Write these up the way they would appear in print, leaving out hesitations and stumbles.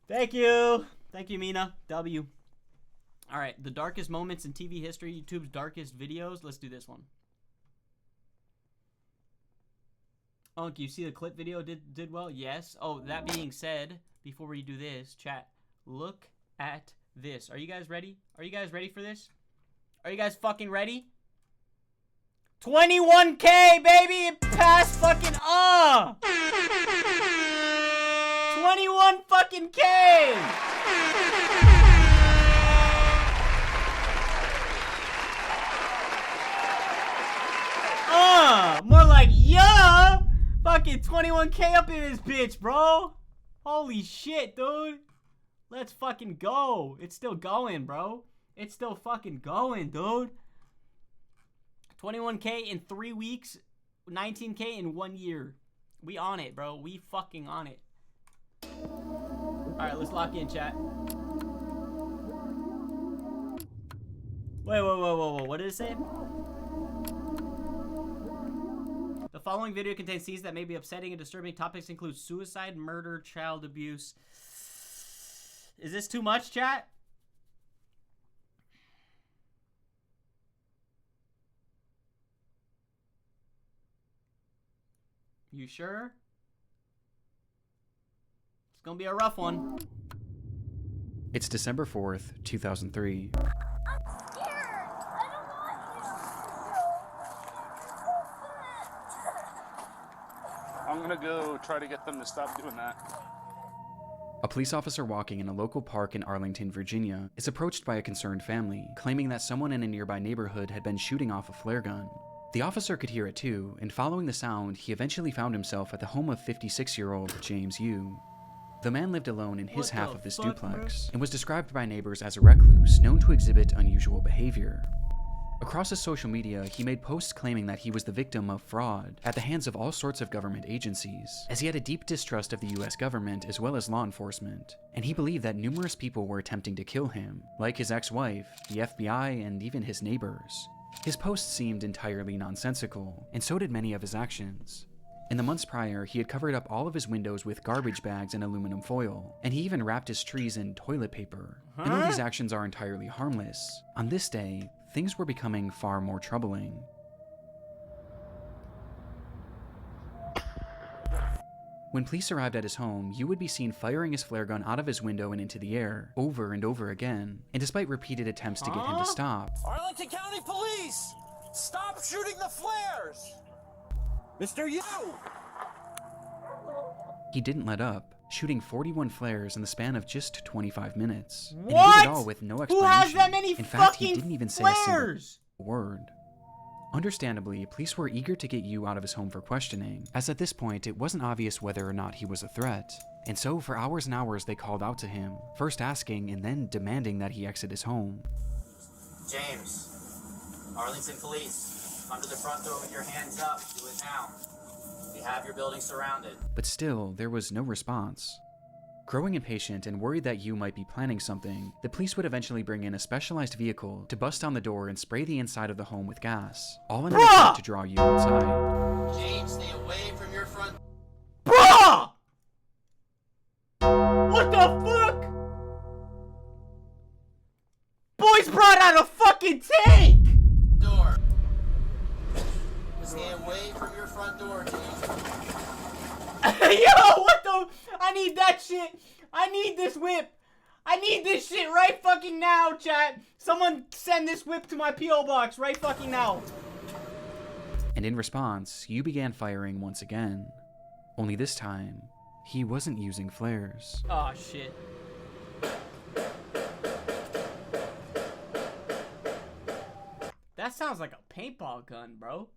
Thank you. Thank you, Mina. W. All right, the darkest moments in TV history, YouTube's darkest videos. Let's do this one. Unk, you see the clip video did well? Yes. Oh, that being said, before we do this, chat, look at this. Are you guys ready? Are you guys ready for this? Are you guys fucking ready? 21K, baby! It passed fucking 21 fucking K! More like, yeah! Fucking 21K up in this bitch, bro! Holy shit, dude! Let's fucking go! It's still going, bro. It's still fucking going, dude. 21K in 3 weeks, 19K in 1 year. We on it, bro. We fucking on it. Alright, let's lock in, chat. Wait, what did it say? The following video contains scenes that may be upsetting and disturbing. Topics include suicide, murder, child abuse. Is this too much, chat? You sure? It's gonna be a rough one. It's December 4th, 2003. I'm gonna go try to get them to stop doing that. A police officer walking in a local park in Arlington, Virginia, is approached by a concerned family, claiming that someone in a nearby neighborhood had been shooting off a flare gun. The officer could hear it too, and following the sound, he eventually found himself at the home of 56-year-old James Yu. The man lived alone in his half of this duplex, and was described by neighbors as a recluse known to exhibit unusual behavior. Across his social media, he made posts claiming that he was the victim of fraud at the hands of all sorts of government agencies, as he had a deep distrust of the US government as well as law enforcement, and he believed that numerous people were attempting to kill him, like his ex-wife, the FBI, and even his neighbors. His posts seemed entirely nonsensical, and so did many of his actions. In the months prior, he had covered up all of his windows with garbage bags and aluminum foil, and he even wrapped his trees in toilet paper. And though these actions are entirely harmless, on this day, things were becoming far more troubling. When police arrived at his home, Yu would be seen firing his flare gun out of his window and into the air, over and over again, and despite repeated attempts to get him to stop, Arlington County Police! Stop shooting the flares! Mr. Yu! he didn't let up, shooting 41 flares in the span of just 25 minutes. What? And he did it all with no explanation. Who has that many In fact, he fucking didn't even say a single flares? word. Understandably, police were eager to get Yu out of his home for questioning, as at this point it wasn't obvious whether or not he was a threat. And so for hours and hours they called out to him, first asking and then demanding that he exit his home. James, Arlington Police, come to the front door with your hands up. Do it now. We have your building surrounded. But still, there was no response. Growing impatient and worried that Yu might be planning something, the police would eventually bring in a specialized vehicle to bust down the door and spray the inside of the home with gas, all in an attempt to draw Yu inside. James, stay away from your front. Bruh! What the fuck? Boys brought out a fucking tank! Door. Stay away from your front door, James. Yo, what the? I need that shit. I need this whip. I need this shit right fucking now, chat. Someone send this whip to my P.O. box right fucking now. And in response, Yu began firing once again. Only this time, he wasn't using flares. Oh shit. That sounds like a paintball gun, bro.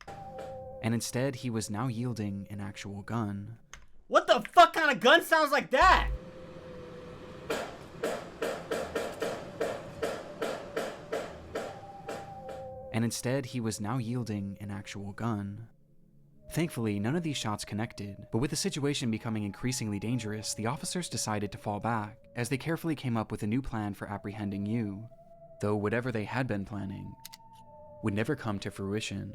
And instead, he was now yielding an actual gun. What the fuck kind of gun sounds like that? And instead, he was now yielding an actual gun. Thankfully, none of these shots connected, but with the situation becoming increasingly dangerous, the officers decided to fall back, as they carefully came up with a new plan for apprehending Yu. Though whatever they had been planning would never come to fruition.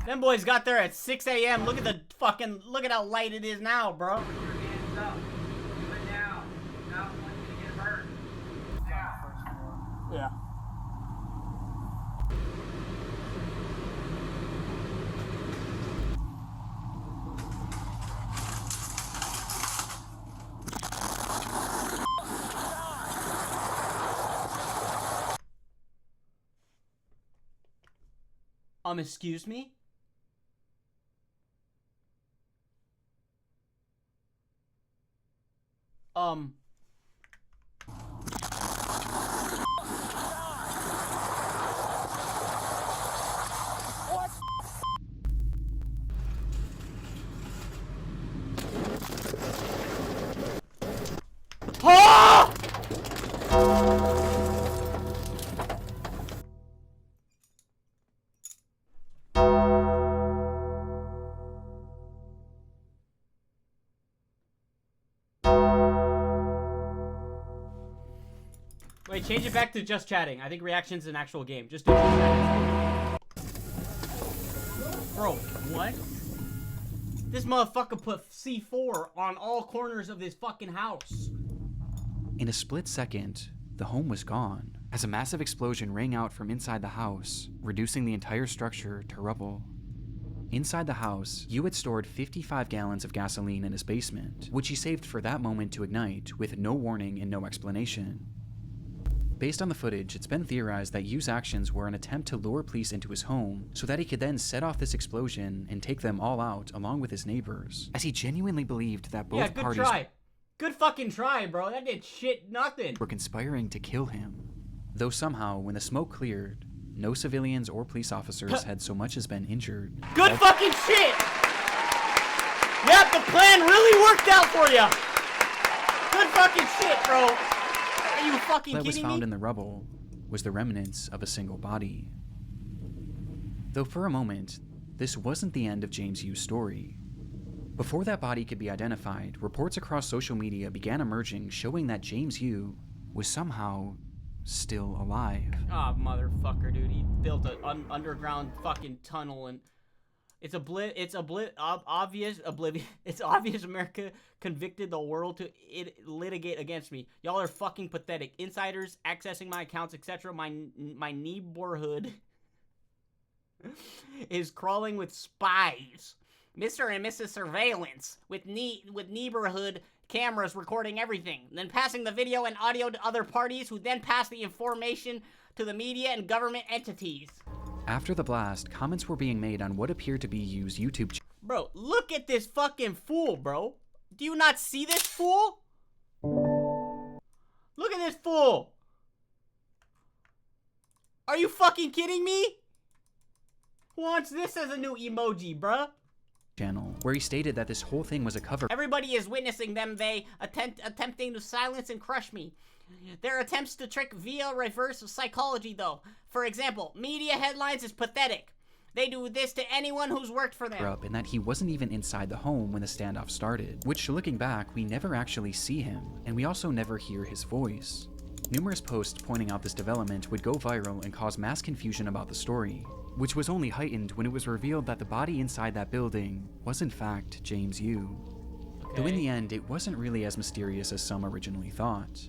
Them boys got there at 6 a.m. Look at how light it is now, bro. Yeah. Excuse me? Ah! Wait, change it back to just chatting. I think reaction's an actual game. Just do just chatting. Bro, what? This motherfucker put C4 on all corners of this fucking house. In a split second, the home was gone, as a massive explosion rang out from inside the house, reducing the entire structure to rubble. Inside the house, Yu had stored 55 gallons of gasoline in his basement, which he saved for that moment to ignite with no warning and no explanation. Based on the footage, it's been theorized that Yu's actions were an attempt to lure police into his home so that he could then set off this explosion and take them all out along with his neighbors, as he genuinely believed that both good parties try. Good fucking try, bro. That did shit nothing. were conspiring to kill him. Though somehow, when the smoke cleared, no civilians or police officers had so much as been injured. Good fucking shit! Yep, the plan really worked out for you! Good fucking shit, bro! Are you fucking That was kidding found me? in the rubble was the remnants of a single body. Though for a moment, this wasn't the end of James Yu's story. Before that body could be identified, reports across social media began emerging showing that James Yu was somehow still alive. Oh, motherfucker, dude. He built an underground fucking tunnel and it's obvious America convicted the world to litigate against me. Y'all are fucking pathetic. Insiders accessing my accounts, etc. My neighborhood is crawling with spies. Mr. and Mrs. Surveillance with neighborhood cameras recording everything, then passing the video and audio to other parties who then pass the information to the media and government entities. After the blast, comments were being made on what appeared to be Yu's YouTube channel. Bro, look at this fucking fool, bro. Do you not see this fool? Look at this fool. Are you fucking kidding me? Who wants this as a new emoji, bruh? Where he stated that this whole thing was a cover. Everybody is witnessing them, attempting to silence and crush me. Their attempts to trick via reverse psychology, though. For example, media headlines is pathetic. They do this to anyone who's worked for them. And that he wasn't even inside the home when the standoff started, which looking back, we never actually see him, and we also never hear his voice. Numerous posts pointing out this development would go viral and cause mass confusion about the story, which was only heightened when it was revealed that the body inside that building was in fact James Yu. Though in the end, it wasn't really as mysterious as some originally thought.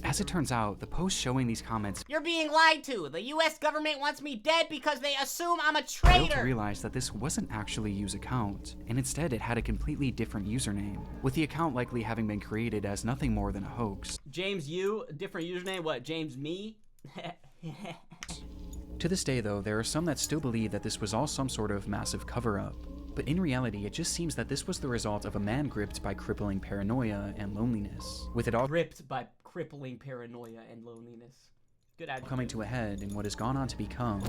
As it turns out, the posts showing these comments You're being lied to. The US government wants me dead because they assume I'm a failed to traitor. realize that this wasn't actually Yu's account, and instead it had a completely different username, with the account likely having been created as nothing more than a hoax. James Yu, different username, what, James me? To this day though, there are some that still believe that this was all some sort of massive cover-up. But in reality, it just seems that this was the result of a man gripped by crippling paranoia and loneliness, with it all Gripped by crippling paranoia and loneliness. Good adjective. coming to a head in what has gone on to become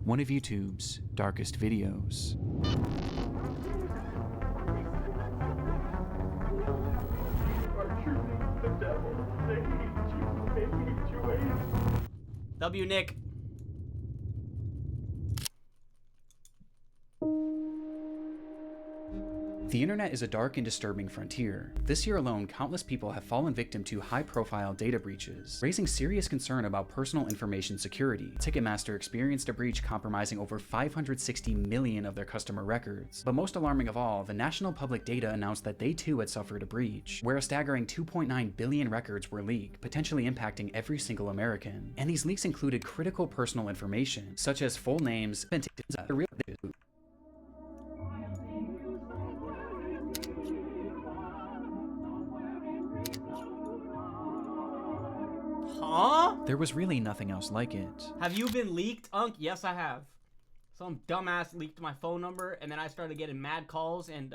one of YouTube's darkest videos. W Nick. The internet is a dark and disturbing frontier. This year alone, countless people have fallen victim to high-profile data breaches, raising serious concern about personal information security. Ticketmaster experienced a breach compromising over 560 million of their customer records. But most alarming of all, the National Public Data announced that they too had suffered a breach, where a staggering 2.9 billion records were leaked, potentially impacting every single American. And these leaks included critical personal information, such as full names, Huh? There was really nothing else like it. Have you been leaked, Unk? Yes, I have. Some dumbass leaked my phone number, and then I started getting mad calls, and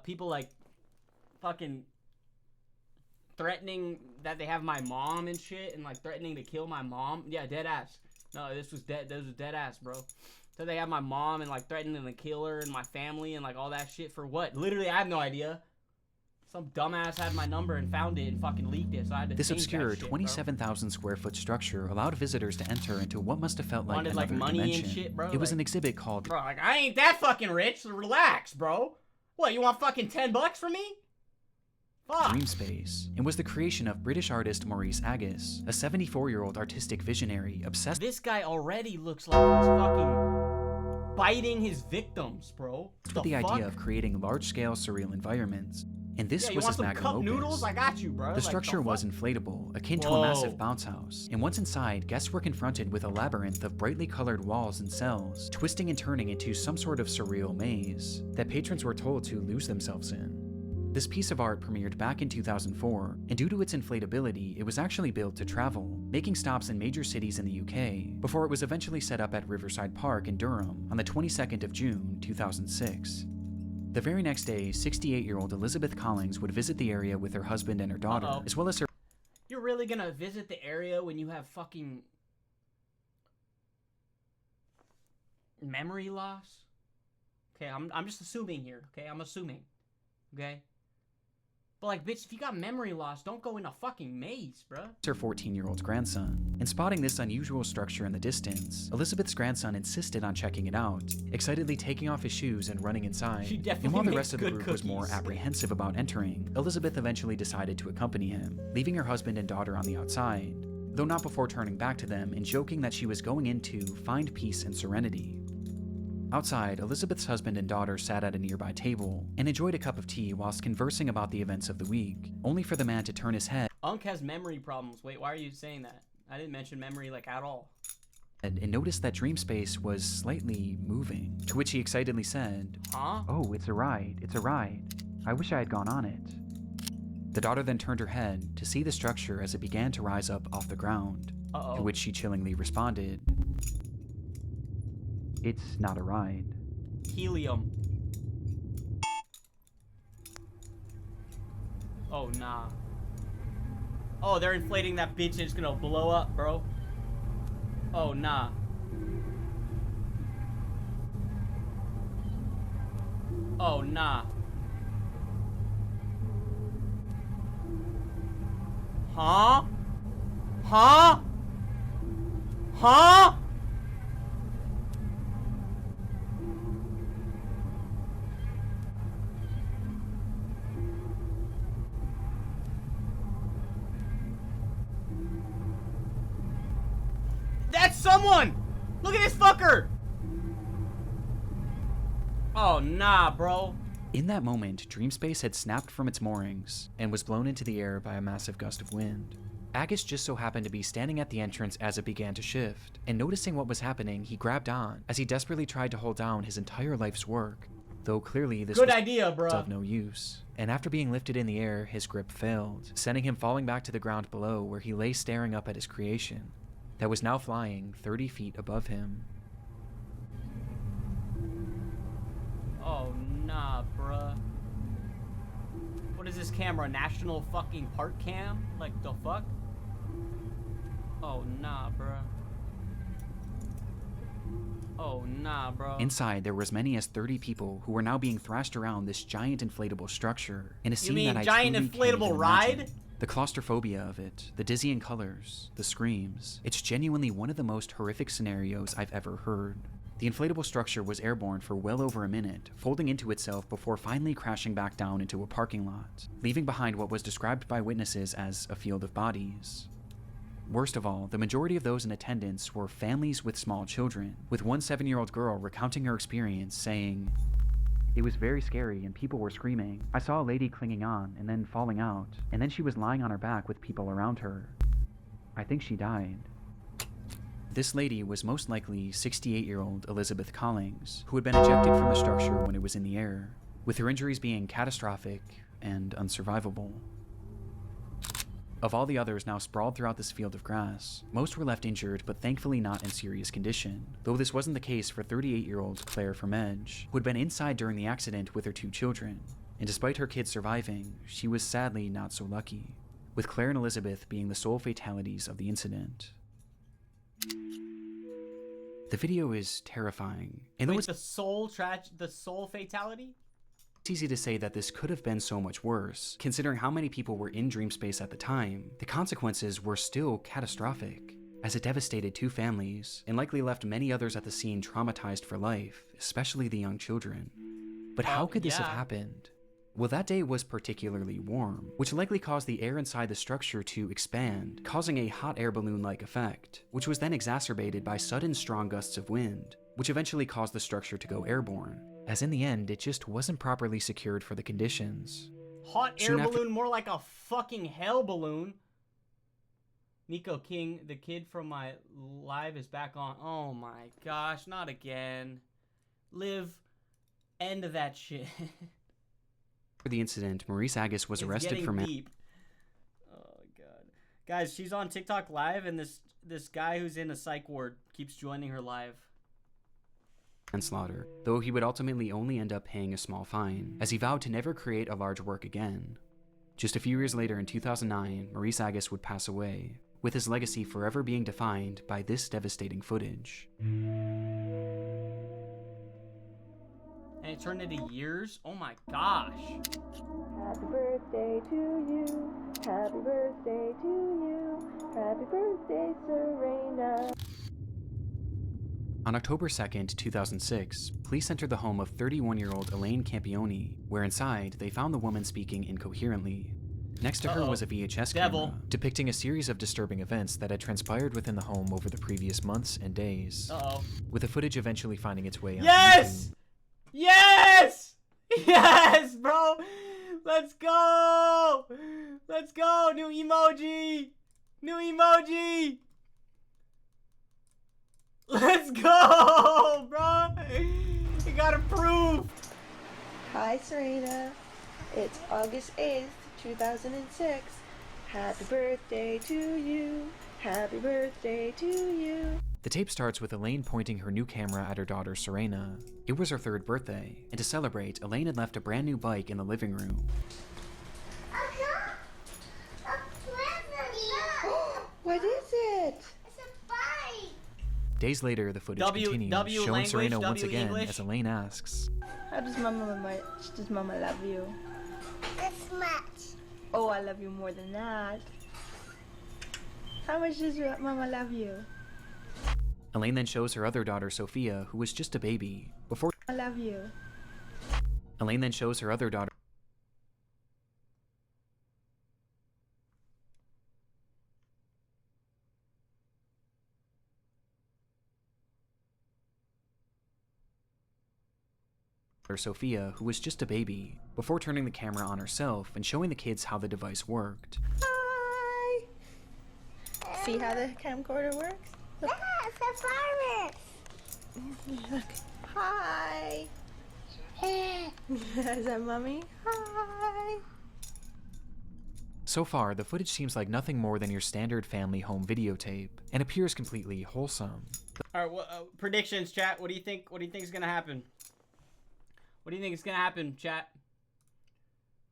people like fucking threatening that they have my mom and shit, and like threatening to kill my mom. Yeah, dead ass. No, this was dead ass, bro. So they have my mom and like threatening to kill her and my family and like all that shit for what? Literally, I have no idea. Some dumbass had my number and found it and fucking leaked it, so I had to This change obscure that shit, 27,000 square foot structure allowed visitors to enter into what must have felt like Wanted, another like, money and dimension. shit, bro, It was like- an exhibit called Bro, like, I ain't that fucking rich, so relax, bro. What, you want fucking $10 from me? Fuck. Dream Space, and was the creation of British artist Maurice Agus, a 74-year-old artistic visionary obsessed This guy already looks like he's fucking biting his victims, bro. with the idea of creating large-scale surreal environments. And this Yeah, you was want his some magnum cup opus. noodles? I got you, bro. The structure was inflatable, akin to a massive bounce house, and once inside, guests were confronted with a labyrinth of brightly colored walls and cells, twisting and turning into some sort of surreal maze that patrons were told to lose themselves in. This piece of art premiered back in 2004, and due to its inflatability, it was actually built to travel, making stops in major cities in the UK, before it was eventually set up at Riverside Park in Durham on the 22nd of June, 2006. The very next day, 68-year-old Elizabeth Collins would visit the area with her husband and her daughter, as well as her You're really gonna visit the area when you have fucking memory loss? Okay, I'm just assuming here, okay? I'm assuming. Okay? But like, bitch, if you got memory loss, don't go in a fucking maze, bruh. her 14-year-old grandson. And spotting this unusual structure in the distance, Elizabeth's grandson insisted on checking it out, excitedly taking off his shoes and running inside. She definitely And while the makes rest of the good group was more cookies. apprehensive about entering, Elizabeth eventually decided to accompany him, leaving her husband and daughter on the outside, though not before turning back to them and joking that she was going in to find peace and serenity. Outside, Elizabeth's husband and daughter sat at a nearby table and enjoyed a cup of tea whilst conversing about the events of the week, only for the man to turn his head Unk has memory problems. Wait, why are you saying that? I didn't mention memory like at all. and noticed that Dream Space was slightly moving, to which he excitedly said, Huh? "Oh, it's a ride, it's a ride. I wish I had gone on it." The daughter then turned her head to see the structure as it began to rise up off the ground, Uh-oh. to which she chillingly responded, "It's not a ride." Helium. Oh, nah. Oh, they're inflating that bitch and it's gonna blow up, bro. Oh, nah. Oh, nah. Huh? Huh? Huh? That's someone! Look at this fucker! Oh, nah, bro. In that moment, Dream Space had snapped from its moorings and was blown into the air by a massive gust of wind. Agus just so happened to be standing at the entrance as it began to shift, and noticing what was happening, he grabbed on as he desperately tried to hold down his entire life's work, though clearly this Good was idea, bro. of no use. And after being lifted in the air, his grip failed, sending him falling back to the ground below, where he lay staring up at his creation that was now flying 30 feet above him. Oh, nah, bruh. What is this camera? National fucking park cam? Like, the fuck? Oh, nah, bruh. Oh, nah, bro. Inside, there were as many as 30 people who were now being thrashed around this giant inflatable structure in a scene mean that I giant truly can't inflatable even ride? imagine. The claustrophobia of it, the dizzying colors, the screams. It's genuinely one of the most horrific scenarios I've ever heard. The inflatable structure was airborne for well over a minute, folding into itself before finally crashing back down into a parking lot, leaving behind what was described by witnesses as a field of bodies. Worst of all, the majority of those in attendance were families with small children, with one 7-year-old girl recounting her experience, saying, "It was very scary and people were screaming. I saw a lady clinging on and then falling out, and then she was lying on her back with people around her. I think she died." This lady was most likely 68-year-old Elizabeth Collings, who had been ejected from the structure when it was in the air, with her injuries being catastrophic and unsurvivable. Of all the others now sprawled throughout this field of grass, most were left injured but thankfully not in serious condition, though this wasn't the case for 38-year-old Claire Vermege, who had been inside during the accident with her 2 children, and despite her kids surviving, she was sadly not so lucky, with Claire and Elizabeth being the sole fatalities of the incident. The video is terrifying, and though Wait, it's the soul fatality? easy to say that this could have been so much worse, considering how many people were in Dreamspace at the time, the consequences were still catastrophic, as it devastated 2 families, and likely left many others at the scene traumatized for life, especially the young children. But how could this have happened? Well, that day was particularly warm, which likely caused the air inside the structure to expand, causing a hot air balloon-like effect, which was then exacerbated by sudden strong gusts of wind, which eventually caused the structure to go airborne, as in the end, it just wasn't properly secured for the conditions. Hot air balloon, more like a fucking hell balloon. Nico King, the kid from my live is back on. Oh my gosh, not again. Live, end of that shit. For the incident, Maurice Agus was arrested for deep. Oh god, guys, she's on TikTok live, and this guy who's in a psych ward keeps joining her live. Manslaughter, though he would ultimately only end up paying a small fine, as he vowed to never create a large work again. Just a few years later, in 2009, Maurice Agus would pass away, with his legacy forever being defined by this devastating footage. And it turned into years? Oh my gosh. Happy birthday to you. Happy birthday to you. Happy birthday, Serena. On October 2nd, 2006, police entered the home of 31-year-old Elaine Campione, where inside they found the woman speaking incoherently. Next to her was a VHS camera, depicting a series of disturbing events that had transpired within the home over the previous months and days, with the footage eventually finding its way on Yes! Yes! Yes, bro! Let's go! Let's go! New emoji! New emoji! Let's go, bro! You got approved! Hi, Serena. It's August 8th, 2006. Happy birthday to you. Happy birthday to you. The tape starts with Elaine pointing her new camera at her daughter Serena. It was her 3rd birthday, and to celebrate, Elaine had left a brand new bike in the living room. What is it? It's a bike. Days later, the footage continues, showing language, Serena once again English. as Elaine asks, How does Mama love you? This much. Oh, I love you more than that. How much does Mama love you? Elaine then shows her other daughter Sophia, who was just a baby, before I love you. Elaine then shows her other daughter Sophia, who was just a baby, before turning the camera on herself and showing the kids how the device worked. Hi! See how the camcorder works? Look. Yeah, it's a virus. Look. Hi! Is that Mommy? Hi! So far, the footage seems like nothing more than your standard family home videotape, and appears completely wholesome. Alright, predictions, chat. What do you think? What do you think is gonna happen? What do you think is gonna happen, chat?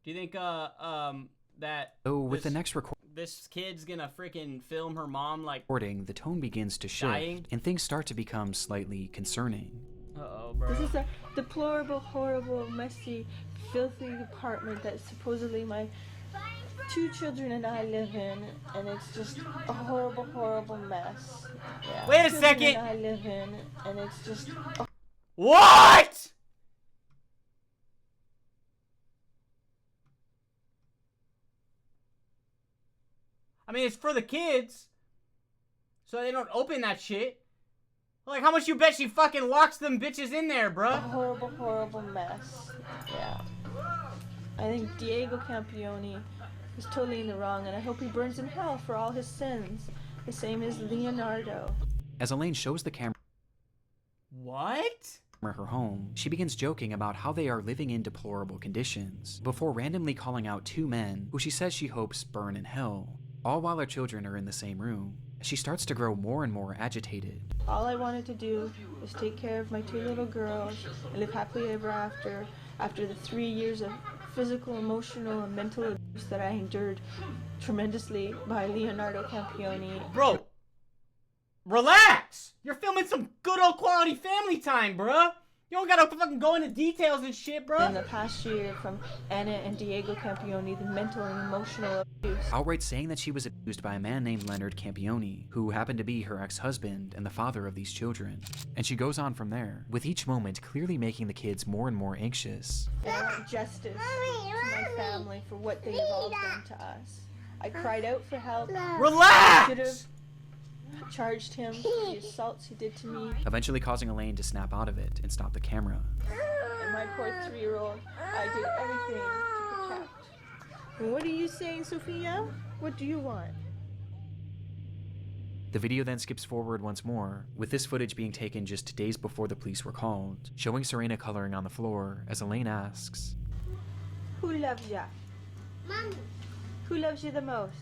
Do you think that With the next this kid's gonna freaking film her mom like recording, the tone begins to shift, dying? and things start to become slightly concerning. Uh-oh, bro. This is a deplorable, horrible, messy, filthy apartment that supposedly my 2 children and I live in, and it's just a horrible, horrible mess. Yeah. Wait a Children second. and I live in, and it's just a What? I mean, it's for the kids, so they don't open that shit. Like, how much you bet she fucking locks them bitches in there, bruh? horrible, horrible mess. Yeah. I think Diego Campione is totally in the wrong, and I hope he burns in hell for all his sins, the same as Leonardo. As Elaine shows the camera What? her home, she begins joking about how they are living in deplorable conditions, before randomly calling out 2 men who she says she hopes burn in hell, all while her children are in the same room. She starts to grow more and more agitated. All I wanted to do was take care of my 2 little girls and live happily ever after the 3 years of physical, emotional, and mental abuse that I endured tremendously by Leonardo Campione. Bro, relax! You're filming some good old quality family time, bruh! You don't gotta fucking go into details and shit, In bruh! the past year, from Anna and Diego Campione, the mental and emotional abuse. Outright saying that she was abused by a man named Leonard Campione, who happened to be her ex-husband and the father of these children. And she goes on from there, with each moment clearly making the kids more and more anxious. And I want justice to my family for what they have all done to us. I cried out for help. Should have Relax! charged him for the assaults he did to me. Eventually causing Elaine to snap out of it and stop the camera. And my poor 3-year-old, I did everything to protect. And what are you saying, Sophia? What do you want? The video then skips forward once more, with this footage being taken just days before the police were called, showing Serena coloring on the floor as Elaine asks, Who loves ya? Mommy. Who loves you the most?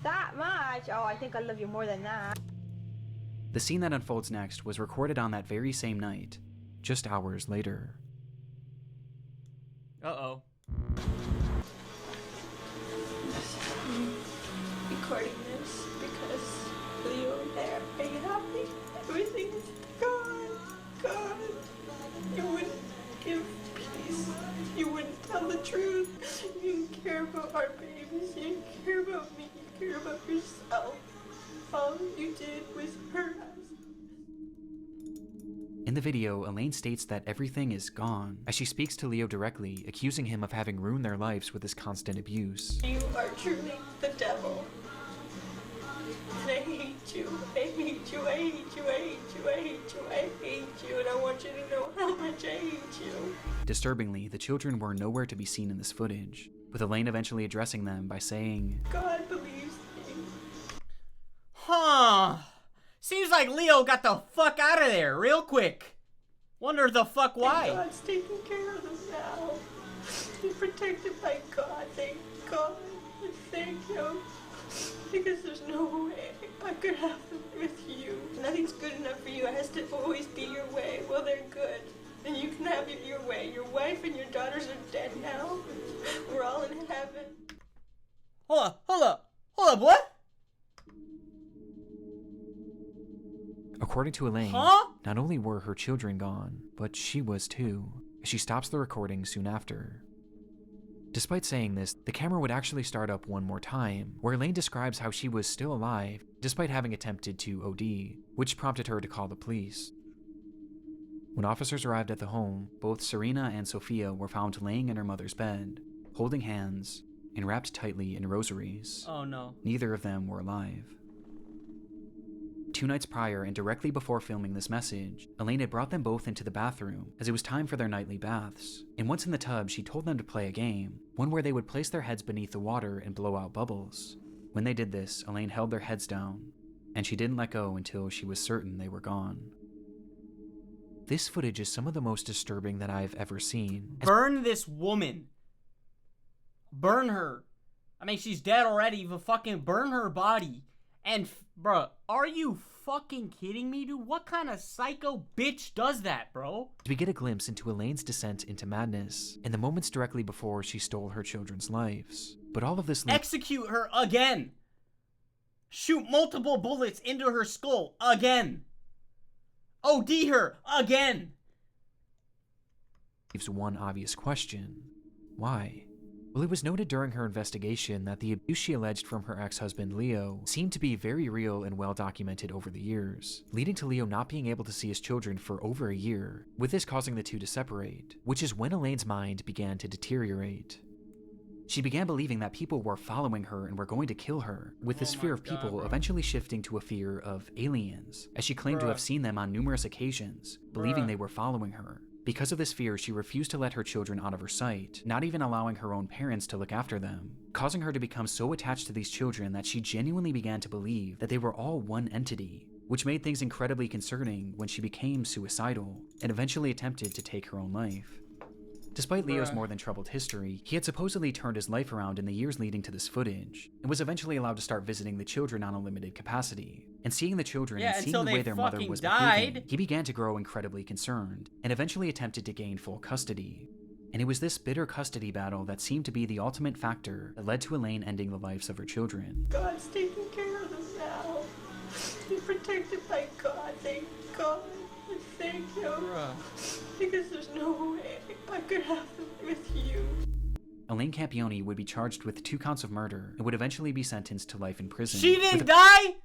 That much? Oh, I think I love you more than that. The scene that unfolds next was recorded on that very same night, just hours later. Uh-oh. Recording this because Leo and there. Are you happy? Everything's gone. You wouldn't give peace. You wouldn't tell the truth. You didn't care about our babies. You didn't care about me. You cared about yourself. All you did was hurt us. In the video, Elaine states that everything is gone, as she speaks to Leo directly, accusing him of having ruined their lives with his constant abuse. You are truly the devil. And I hate you. I hate you. I hate you. I hate you. I hate you. I hate you. And I want you to know how much I hate you. Disturbingly, the children were nowhere to be seen in this footage, with Elaine eventually addressing them by saying, God believes me. Huh. Seems like Leo got the fuck out of there real quick. Wonder the fuck why. God's taking care of them now. They're protected by God. Thank God. Thank Him. Because there's no way I could have them with you. Nothing's good enough for you. It has to always be your way. Well, they're good. And you can have it your way. Your wife and your daughters are dead now. We're all in heaven. Hold up, what? According to Elaine, Huh? not only were her children gone, but she was too. She stops the recording soon after. Despite saying this, the camera would actually start up one more time, where Elaine describes how she was still alive, despite having attempted to OD, which prompted her to call the police. When officers arrived at the home, both Serena and Sophia were found laying in her mother's bed, holding hands, and wrapped tightly in rosaries. Oh no. Neither of them were alive. 2 nights prior, and directly before filming this message, Elaine had brought them both into the bathroom, as it was time for their nightly baths. And once in the tub, she told them to play a game, one where they would place their heads beneath the water and blow out bubbles. When they did this, Elaine held their heads down, and she didn't let go until she was certain they were gone. This footage is some of the most disturbing that I've ever seen. Burn this woman. Burn her. I mean, she's dead already, but fucking burn her body. And, bruh, are you fucking kidding me, dude? What kind of psycho bitch does that, bro? We get a glimpse into Elaine's descent into madness in the moments directly before she stole her children's lives. But all of this Execute her again. Shoot multiple bullets into her skull again. OD her again. leaves one obvious question. Why? Well, it was noted during her investigation that the abuse she alleged from her ex-husband Leo seemed to be very real and well documented over the years, leading to Leo not being able to see his children for over a year, with this causing the two to separate, which is when Elaine's mind began to deteriorate. She began believing that people were following her and were going to kill her, with this fear of people eventually shifting to a fear of aliens, as she claimed to have seen them on numerous occasions, believing they were following her. Because of this fear, she refused to let her children out of her sight, not even allowing her own parents to look after them, causing her to become so attached to these children that she genuinely began to believe that they were all one entity, which made things incredibly concerning when she became suicidal and eventually attempted to take her own life. Despite Leo's more than troubled history, he had supposedly turned his life around in the years leading to this footage, and was eventually allowed to start visiting the children on a limited capacity. And seeing the children and seeing the way their mother was behaving, he began to grow incredibly concerned, and eventually attempted to gain full custody. And it was this bitter custody battle that seemed to be the ultimate factor that led to Elaine ending the lives of her children. God's taking care of them now. He's protected by God, thank God. Thank you. Because there's no way I could have them with you. Elaine Campione would be charged with 2 counts of murder and would eventually be sentenced to life in prison. She didn't die?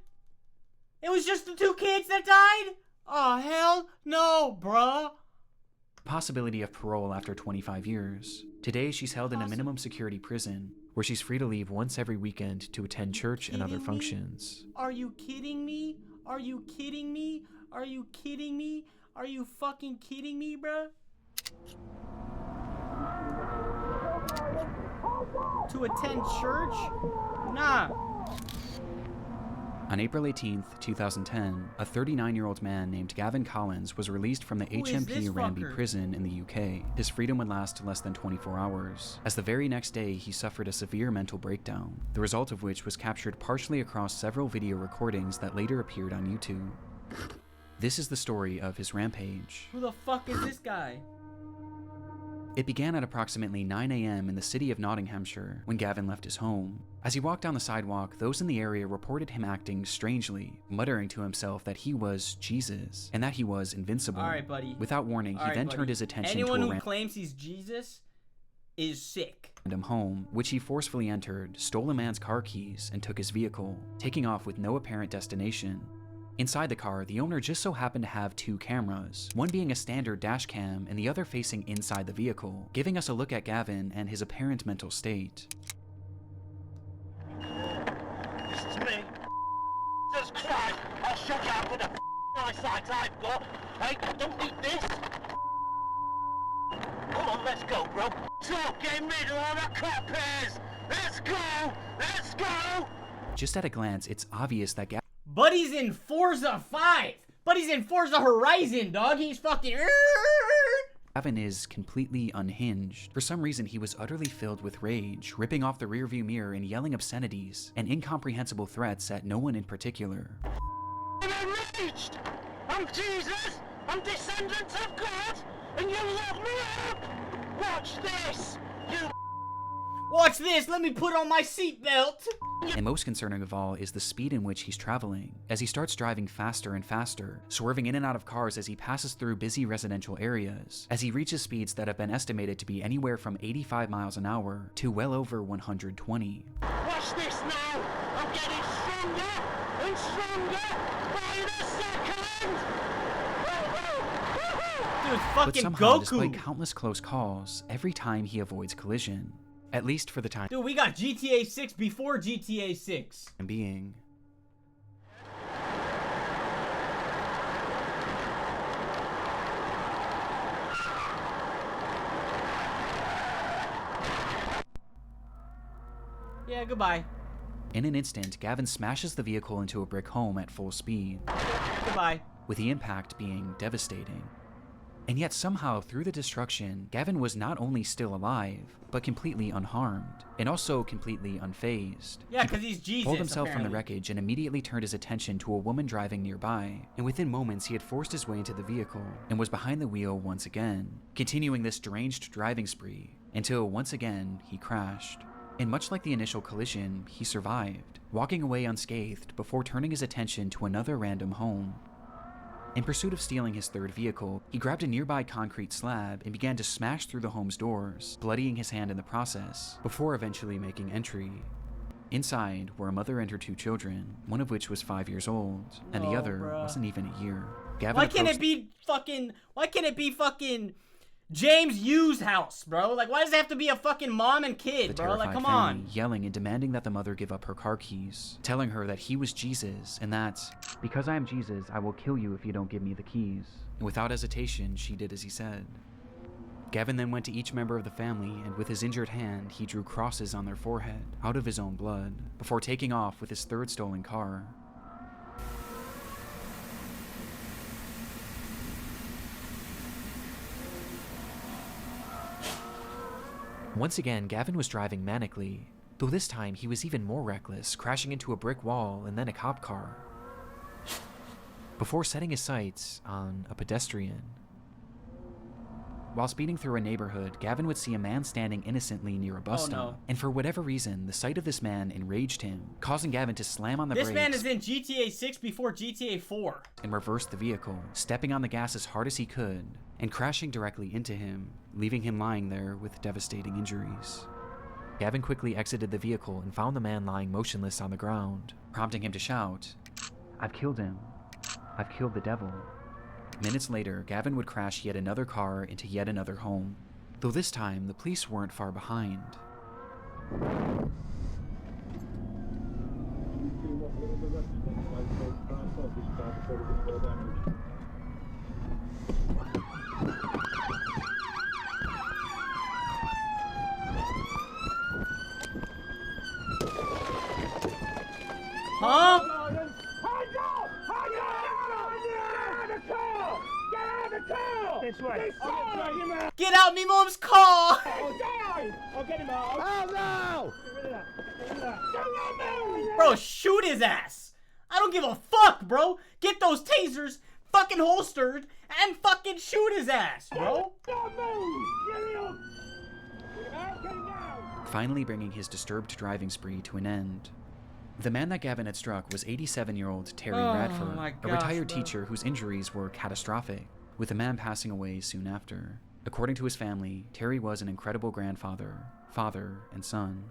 It was just the 2 kids that died? Oh, hell no, bruh. Possibility of parole after 25 years. Today, she's held in a minimum security prison, where she's free to leave once every weekend to attend church and other functions. Are you kidding me? Are you kidding me? Are you kidding me? Are you fucking kidding me, bruh? To attend church? Nah. On April 18th, 2010, a 39-year-old man named Gavin Collins was released from the HMP Ranby prison in the UK. His freedom would last less than 24 hours, as the very next day he suffered a severe mental breakdown, the result of which was captured partially across several video recordings that later appeared on YouTube. This is the story of his rampage. Who the fuck is this guy? It began at approximately 9 a.m. in the city of Nottinghamshire when Gavin left his home. As he walked down the sidewalk, those in the area reported him acting strangely, muttering to himself that he was Jesus and that he was invincible. Alright, buddy. Without warning, he then turned his attention to a who claims he's Jesus is sick. Random home, which he forcefully entered, stole a man's car keys, and took his vehicle, taking off with no apparent destination. Inside the car, the owner just so happened to have 2 cameras, one being a standard dash cam and the other facing inside the vehicle, giving us a look at Gavin and his apparent mental state. This is me. Jesus Christ, I'll show you how good a eyesight I've got. Hey, don't need this. Come on, let's go, bro. Talk, getting rid of all that crap is. Let's go, let's go. Just at a glance, it's obvious that Buddy's in Forza 5. Buddy's in Forza Horizon, dog. He's fucking... Gavin is completely unhinged. For some reason, he was utterly filled with rage, ripping off the rearview mirror and yelling obscenities and incomprehensible threats at no one in particular. I'm enraged! I'm Jesus! I'm descendant of God! And you lock me up! Watch this! You... Watch this! Let me put on my seatbelt! And most concerning of all is the speed in which he's traveling, as he starts driving faster and faster, swerving in and out of cars as he passes through busy residential areas, as he reaches speeds that have been estimated to be anywhere from 85 miles an hour to well over 120. Watch this now! I'm getting stronger and stronger by the second! Dude, But fucking somehow, Goku! despite countless close calls, every time he avoids collision. At least for the time Dude, we got GTA 6 before GTA 6. being. Yeah, goodbye. In an instant, Gavin smashes the vehicle into a brick home at full speed, Goodbye. with the impact being devastating. And yet somehow, through the destruction, Gavin was not only still alive, but completely unharmed, and also completely unfazed. Yeah, because he's Jesus, Pulled himself from the apparently. wreckage and immediately turned his attention to a woman driving nearby, and within moments he had forced his way into the vehicle, and was behind the wheel once again, continuing this deranged driving spree, until once again he crashed. And much like the initial collision, he survived, walking away unscathed before turning his attention to another random home. In pursuit of stealing his third vehicle, he grabbed a nearby concrete slab and began to smash through the home's doors, bloodying his hand in the process, before eventually making entry. Inside were a mother and her 2 children, one of which was 5 years old, and the other wasn't even a year. Gavin Why can't it be fucking James Yu's house, bro? Like, why does it have to be a fucking mom and kid, bro? Like, come on. Yelling and demanding that the mother give up her car keys, telling her that he was Jesus and that, because I am Jesus, I will kill you if you don't give me the keys. And without hesitation, she did as he said. Gavin then went to each member of the family, and with his injured hand, he drew crosses on their forehead, out of his own blood, before taking off with his third stolen car. Once again, Gavin was driving manically, though this time he was even more reckless, crashing into a brick wall and then a cop car, before setting his sights on a pedestrian. While speeding through a neighborhood, Gavin would see a man standing innocently near a bus stop, and for whatever reason, the sight of this man enraged him, causing Gavin to slam on the brakes. This man is in GTA 6 before GTA 4. And reversed the vehicle, stepping on the gas as hard as he could, and crashing directly into him, leaving him lying there with devastating injuries. Gavin quickly exited the vehicle and found the man lying motionless on the ground, prompting him to shout, "I've killed him. I've killed the devil." Minutes later, Gavin would crash yet another car into yet another home, though this time the police weren't far behind. Huh? This way. Get out me mom's car! I'll get him out. Oh no! Get rid of that. Get rid of that. Don't let me! Bro, shoot his ass! I don't give a fuck, bro! Get those tasers fucking holstered and fucking shoot his ass, bro! Don't move! Get him up! Get him down! Finally bringing his disturbed driving spree to an end. The man that Gavin had struck was 87-year-old Terry Radford, a retired teacher whose injuries were catastrophic, with the man passing away soon after. According to his family, Terry was an incredible grandfather, father, and son.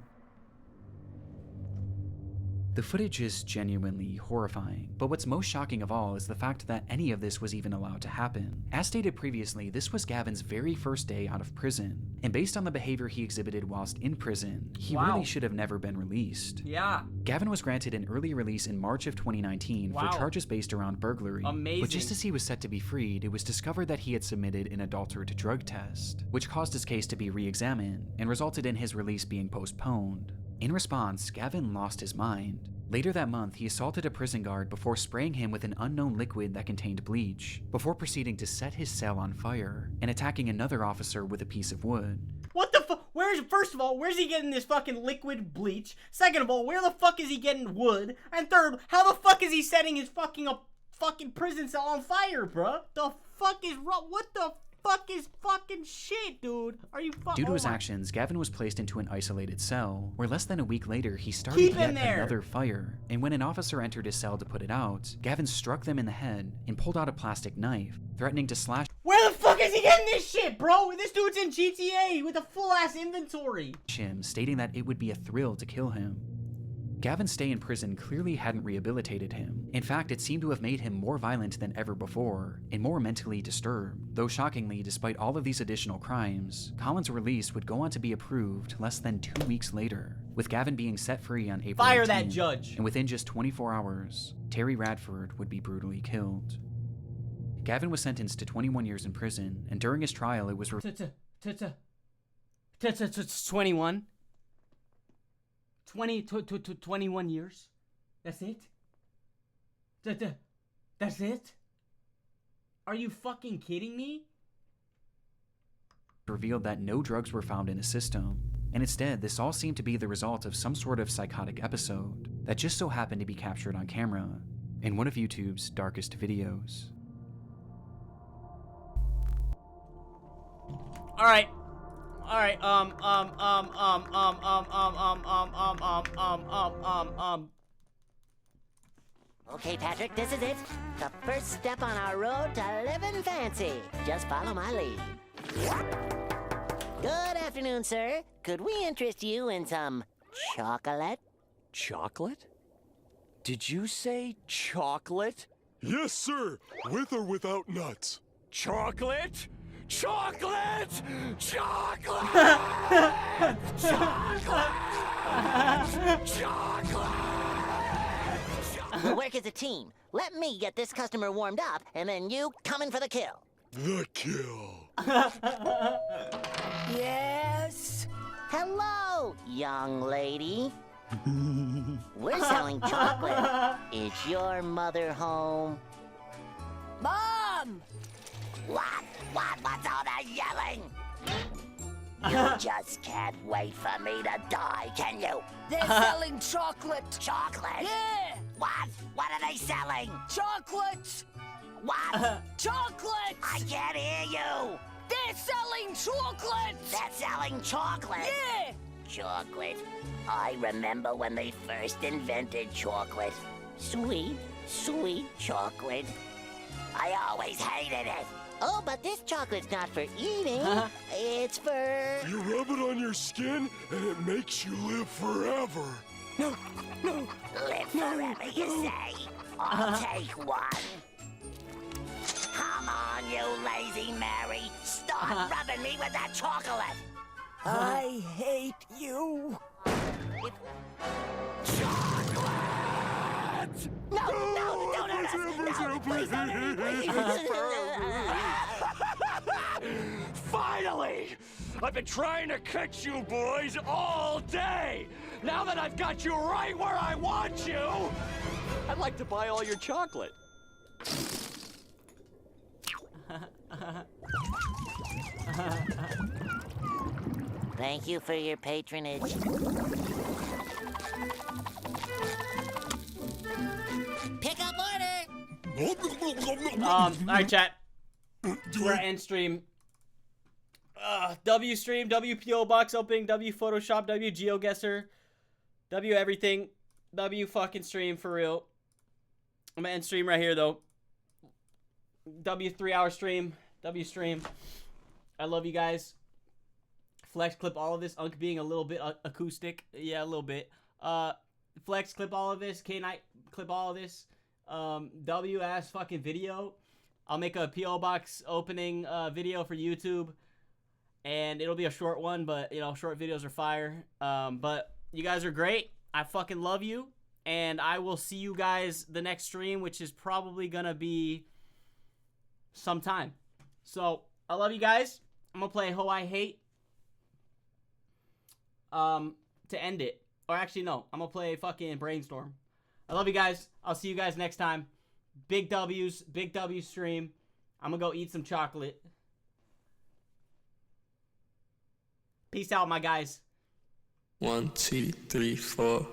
The footage is genuinely horrifying, but what's most shocking of all is the fact that any of this was even allowed to happen. As stated previously, this was Gavin's very first day out of prison, and based on the behavior he exhibited whilst in prison, he really should have never been released. Yeah. Gavin was granted an early release in March of 2019 for charges based around burglary. Amazing. But just as he was set to be freed, it was discovered that he had submitted an adulterated drug test, which caused his case to be re-examined and resulted in his release being postponed. In response, Gavin lost his mind. Later that month, he assaulted a prison guard before spraying him with an unknown liquid that contained bleach, before proceeding to set his cell on fire and attacking another officer with a piece of wood. What the fuck? First of all, where's he getting this fucking liquid bleach? Second of all, where the fuck is he getting wood? And third, how the fuck is he setting his fucking prison cell on fire, bruh? The fuck is wrong? What the fuck is fucking shit, dude? Are you fucking... Due to his actions, Gavin was placed into an isolated cell, where less than a week later, he started yet another fire. And when an officer entered his cell to put it out, Gavin struck them in the head and pulled out a plastic knife, threatening to slash... Where the fuck is he getting this shit, bro? This dude's in GTA with a full-ass inventory. ...him, stating that it would be a thrill to kill him. Gavin's stay in prison clearly hadn't rehabilitated him. In fact, it seemed to have made him more violent than ever before, and more mentally disturbed. Though shockingly, despite all of these additional crimes, Colin's release would go on to be approved less than 2 weeks later, with Gavin being set free on April 18th, that judge! And within just 24 hours, Terry Radford would be brutally killed. Gavin was sentenced to 21 years in prison, and during his trial it was 21? 21 years? That's it? That's it? Are you fucking kidding me? revealed that no drugs were found in his system, and instead this all seemed to be the result of some sort of psychotic episode that just so happened to be captured on camera in one of YouTube's darkest videos. Alright, Okay, Patrick, this is it. The first step on our road to living fancy. Just follow my lead. Good afternoon, sir. Could we interest you in some chocolate? Chocolate? Did you say chocolate? Yes, sir. With or without nuts. Chocolate? Chocolate! Chocolate! Chocolate! Chocolate! We'll work as a team. Let me get this customer warmed up, and then you come in for the kill. The kill. Yes? Hello, young lady. We're selling chocolate. Is your mother home? Mom! What's all that yelling? You just can't wait for me to die, can you? They're selling chocolate. Chocolate? Yeah. What are they selling? Chocolate. What? Chocolate. I can't hear you. They're selling chocolate. They're selling chocolate? Yeah. Chocolate. I remember when they first invented chocolate. Sweet, sweet chocolate. I always hated it. Oh, but this chocolate's not for eating. It's for... You rub it on your skin, and it makes you live forever. No. Live forever, you say? I'll take one. Come on, you lazy Mary. Stop rubbing me with that chocolate. I hate you. No, don't hurt us. No, please don't hurt me. Finally! I've been trying to catch you boys all day! Now that I've got you right where I want you, I'd like to buy all your chocolate. Thank you for your patronage. Pick up order! Alright, chat. We're at end stream. W stream, W PO box opening, W Photoshop, W GeoGuessr, W everything, W fucking stream for real. I'm gonna end stream right here though. W 3-hour stream, W stream. I love you guys. Flex clip all of this. Unk being a little bit acoustic, yeah, a little bit. Flex clip all of this. K-Night clip all of this. W ass fucking video. I'll make a PO box opening video for YouTube. And it'll be a short one, but, you know, short videos are fire. But you guys are great. I fucking love you. And I will see you guys the next stream, which is probably going to be sometime. So, I love you guys. I'm going to play Ho I Hate to end it. Or actually, no. I'm going to play fucking Brainstorm. I love you guys. I'll see you guys next time. Big W's. Big W stream. I'm going to go eat some chocolate. Peace out, my guys. 1, 2, 3, 4.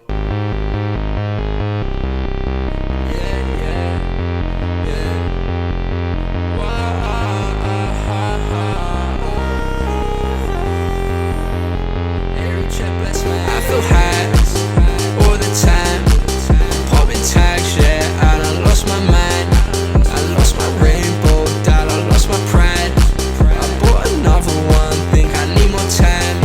I feel high all the time, popping tags, yeah. I done lost my mind, I lost my rainbow, dad, I lost my pride. I bought another one, think I need more time.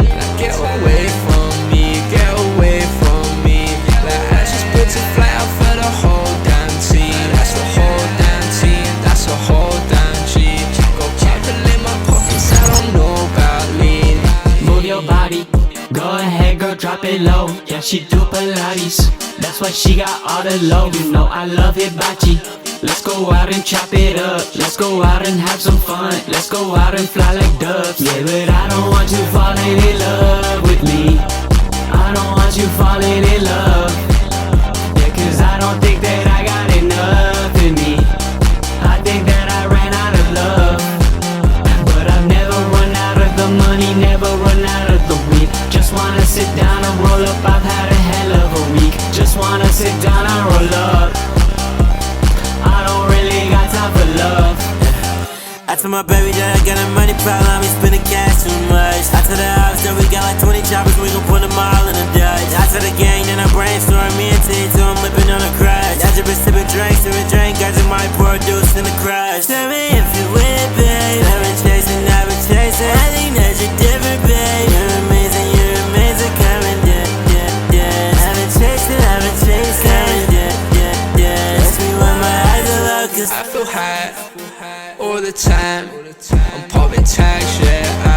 Like, get away from me, get away from me. Like, I just booked a flight out for the whole damn team. That's the whole damn team, that's the whole damn team. Go calculate my pockets, I don't know about lean. Move your body. Go ahead, girl, drop it low. Yeah, she do Pilates. That's why she got all the low. You know I love hibachi. Let's go out and chop it up. Let's go out and have some fun. Let's go out and fly like doves. Yeah, but I don't want you falling in love with me. I don't want you falling in love. Yeah, cause I don't think that I got enough in me. I think that I ran out of love. But I've never run out of the money, never run out of the weed. Just wanna sit down and roll up, I've had a hell of a week. Just wanna sit down and roll up. I don't really got time for love. I told my baby that I got a money problem, we spending cash too much. I told the house that we got like 20 choppers, we gon' put them all in the Dutch. I told the gang that I brainstorm, me and T2, I'm whipping on the crush. I just been the time. I'm popping tags, yeah.